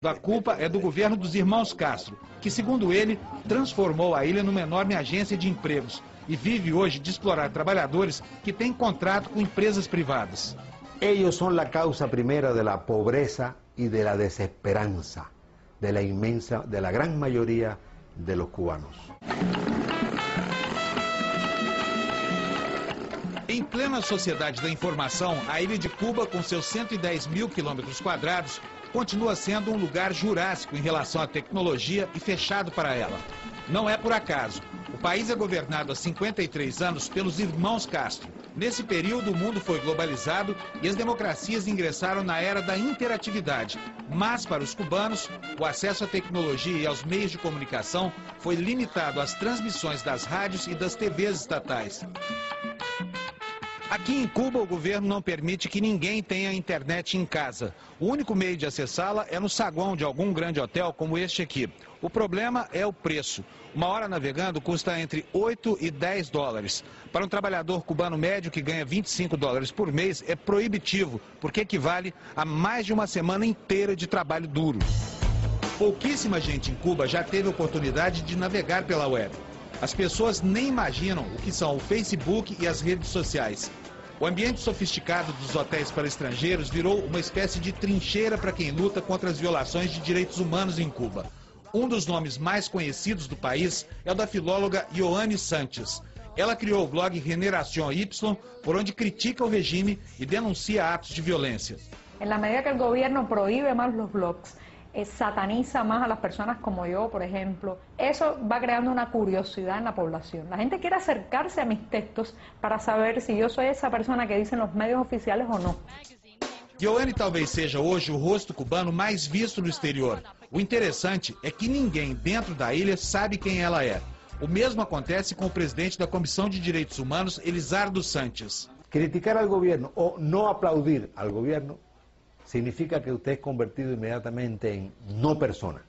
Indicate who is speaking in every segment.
Speaker 1: A culpa é do governo dos irmãos Castro, que, segundo ele, transformou a ilha numa enorme agência de empregos e vive hoje de explorar trabalhadores que têm contrato com empresas privadas.
Speaker 2: Ellos son la causa primera de la pobreza y de la desesperanza de la gran mayoría de los cubanos.
Speaker 1: Em plena sociedade da informação, a ilha de Cuba, com seus 110 mil quilômetros quadrados, continua sendo um lugar jurássico em relação à tecnologia e fechado para ela. Não é por acaso. O país é governado há 53 anos pelos irmãos Castro. Nesse período, o mundo foi globalizado e as democracias ingressaram na era da interatividade. Mas, para os cubanos, o acesso à tecnologia e aos meios de comunicação foi limitado às transmissões das rádios e das TVs estatais. Aqui em Cuba, o governo não permite que ninguém tenha internet em casa. O único meio de acessá-la é no saguão de algum grande hotel como este aqui. O problema é o preço. Uma hora navegando custa entre 8 e 10 dólares. Para um trabalhador cubano médio que ganha 25 dólares por mês, é proibitivo, porque equivale a mais de uma semana inteira de trabalho duro. Pouquíssima gente em Cuba já teve oportunidade de navegar pela web. As pessoas nem imaginam o que são o Facebook e as redes sociais. O ambiente sofisticado dos hotéis para estrangeiros virou uma espécie de trincheira para quem luta contra as violações de direitos humanos em Cuba. Um dos nomes mais conhecidos do país é o da filóloga Ioane Sanches. Ela criou o blog Generación Y, por onde critica o regime e denuncia atos de violência.
Speaker 3: Na medida que o governo proíbe mais os blogs, sataniza más a las personas como yo, por ejemplo, eso va creando una curiosidad en la población. La gente quiere acercarse a mis textos para saber si yo soy esa persona que dicen los medios oficiales o no.
Speaker 1: Ioane talvez seja hoje o rosto cubano mais visto no exterior. O interessante é que ninguém dentro da ilha sabe quem ela é. O mesmo acontece com o presidente da Comissão de Direitos Humanos, Elizardo Sanches.
Speaker 2: Criticar al gobierno o no aplaudir al gobierno significa que usted es convertido inmediatamente en no persona.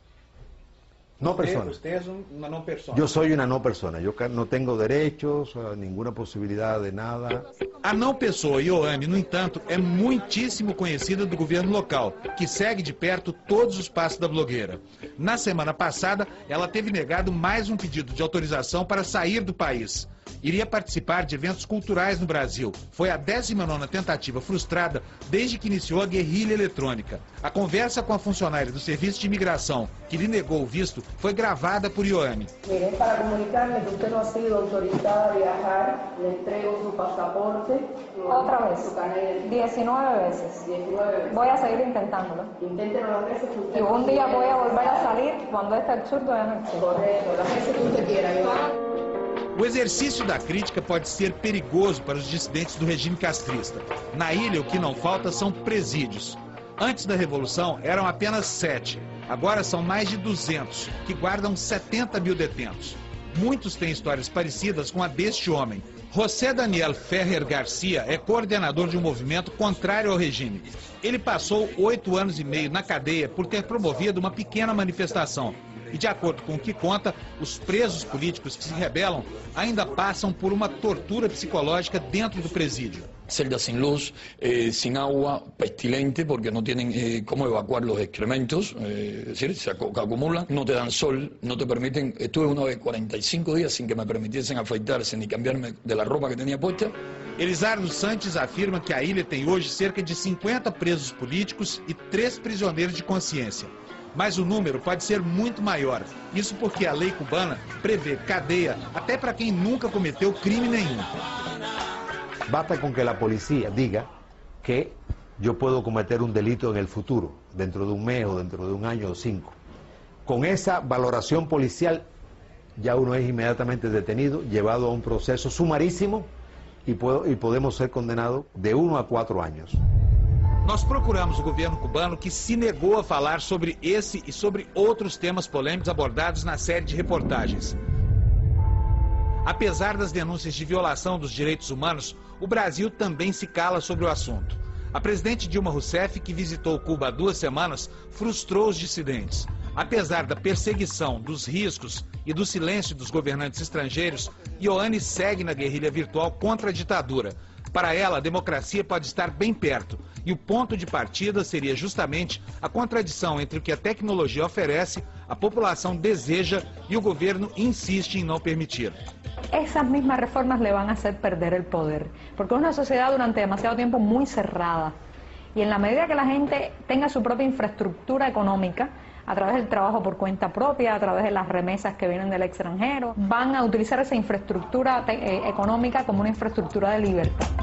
Speaker 2: No persona.
Speaker 1: Usted es una no persona.
Speaker 2: Yo soy una no persona. Yo no tengo derechos, ninguna possibilidade de nada.
Speaker 1: A não pessoa Ioane, no entanto, é muitíssimo conhecida do governo local, que segue de perto todos os passos da blogueira. Na semana passada, ela teve negado mais um pedido de autorização para sair do país. Iria participar de eventos culturais no Brasil. Foi a 19ª tentativa frustrada desde que iniciou a guerrilha eletrônica. A conversa com a funcionária do Serviço de Imigração, que lhe negou o visto, foi gravada por Ioane.
Speaker 4: Mire, para comunicarle que usted no ha sido autorizada a viajar, le entrego su pasaporte.
Speaker 3: Otra vez, 19 veces.
Speaker 4: 19 veces.
Speaker 3: Voy a seguir intentándolo.
Speaker 4: Inténtelo las veces que usted
Speaker 3: Y un día voy a volver a salir cuando este absurdo ya no existe.
Speaker 4: Correcto, las veces que usted quiera, Iván.
Speaker 1: O exercício da crítica pode ser perigoso para os dissidentes do regime castrista. Na ilha, o que não falta são presídios. Antes da Revolução, eram apenas 7. Agora são mais de 200, que guardam 70 mil detentos. Muitos têm histórias parecidas com a deste homem. José Daniel Ferrer Garcia é coordenador de um movimento contrário ao regime. Ele passou 8 anos e meio na cadeia por ter promovido uma pequena manifestação. E, de acordo com o que conta, os presos políticos que se rebelam ainda passam por uma tortura psicológica dentro do presídio.
Speaker 5: Celdas sin luz, sin agua, pestilente, porque no tienen cómo evacuar los excrementos, es decir, se acumulan, no te dan sol, no te permiten. Estuve una vez 45 días sin que me permitiesen afeitarse ni cambiarme de la ropa que tenía puesta.
Speaker 1: Elizardo Sanches afirma que a ilha tem hoje cerca de 50 presos políticos e 3 prisioneiros de consciência. Mas o número pode ser muito maior. Isso porque a lei cubana prevê cadeia até para quem nunca cometeu crime nenhum.
Speaker 2: Basta con que la policía diga que yo puedo cometer un delito en el futuro, dentro de un mes o dentro de un año o 5. Con esa valoración policial ya uno es inmediatamente detenido, llevado a un proceso sumarísimo y podemos ser condenados de 1 a 4 años.
Speaker 1: Nós procuramos o governo cubano, que se negou a falar sobre esse e sobre outros temas polêmicos abordados na série de reportagens. Apesar das denúncias de violação dos direitos humanos, o Brasil também se cala sobre o assunto. A presidente Dilma Rousseff, que visitou Cuba há 2 semanas, frustrou os dissidentes. Apesar da perseguição, dos riscos e do silêncio dos governantes estrangeiros, Ioane segue na guerrilha virtual contra a ditadura. Para ela, a democracia pode estar bem perto e o ponto de partida seria justamente a contradição entre o que a tecnologia oferece, a população deseja e o governo insiste em não permitir.
Speaker 3: Esas mismas reformas le van a hacer perder el poder, porque es una sociedad durante demasiado tiempo muy cerrada. Y en la medida que la gente tenga su propia infraestructura económica, a través del trabajo por cuenta propia, a través de las remesas que vienen del extranjero, van a utilizar esa infraestructura económica como una infraestructura de libertad.